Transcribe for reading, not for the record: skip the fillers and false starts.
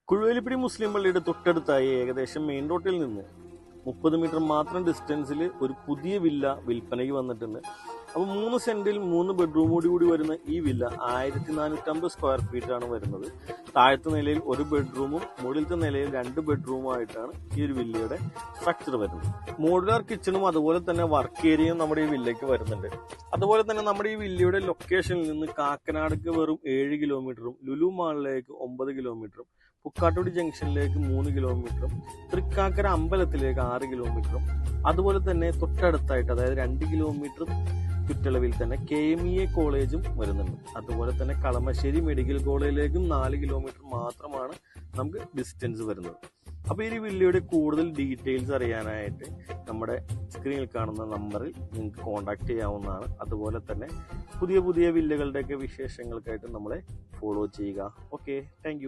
കുഴുവേലിപ്പടി മുസ്ലിം പള്ളിയുടെ തൊട്ടടുത്തായി ഏകദേശം മെയിൻ റോഡിൽ നിന്ന് 30 മീറ്റർ മാത്രം ഡിസ്റ്റൻസിൽ ഒരു പുതിയ വില്ല വിൽപ്പനയ്ക്ക് വന്നിട്ടുണ്ട്. അപ്പോൾ 3 സെന്റിൽ 3 ബെഡ്റൂമോട് കൂടി വരുന്ന ഈ വില്ല 1450 സ്ക്വയർ ഫീറ്റ് ആണ് വരുന്നത്. താഴത്തെ നിലയിൽ 1 ബെഡ്റൂമും മുകളിലത്തെ നിലയിൽ 2 ബെഡ്റൂമും ആയിട്ടാണ് ഈ ഒരു വില്ലയുടെ സ്ട്രക്ചർ വരുന്നത്. മോഡുലാർ കിച്ചണും അതുപോലെ തന്നെ വർക്ക് ഏരിയയും നമ്മുടെ ഈ വില്ലയ്ക്ക് വരുന്നുണ്ട്. അതുപോലെ തന്നെ നമ്മുടെ ഈ വില്ലയുടെ ലൊക്കേഷനിൽ നിന്ന് കാക്കനാടേക്ക് വെറും 7 കിലോമീറ്ററും ലുലു മാളിലേക്ക് 9 കിലോമീറ്ററും പുക്കാട്ടുടി ജംഗ്ഷനിലേക്ക് 3 കിലോമീറ്ററും തൃക്കാക്കര അമ്പലത്തിലേക്ക് 6 കിലോമീറ്ററും അതുപോലെ തന്നെ തൊട്ടടുത്തായിട്ട് അതായത് 2 കിലോമീറ്റർ ചുറ്റളവിൽ തന്നെ KMEA കോളേജും വരുന്നുണ്ട്. അതുപോലെ തന്നെ കളമശ്ശേരി മെഡിക്കൽ കോളേജിലേക്കും 4 കിലോമീറ്റർ മാത്രമാണ് നമുക്ക് ഡിസ്റ്റൻസ് വരുന്നത്. അപ്പോൾ ഈ വില്ലയുടെ കൂടുതൽ ഡീറ്റെയിൽസ് അറിയാനായിട്ട് നമ്മുടെ സ്ക്രീനിൽ കാണുന്ന നമ്പറിൽ നിങ്ങൾക്ക് കോൺടാക്ട് ചെയ്യാവുന്നതാണ്. അതുപോലെ തന്നെ പുതിയ പുതിയ വില്ലകളുടെയൊക്കെ വിശേഷങ്ങൾക്കായിട്ട് നമ്മളെ ഫോളോ ചെയ്യുക. Okay, thank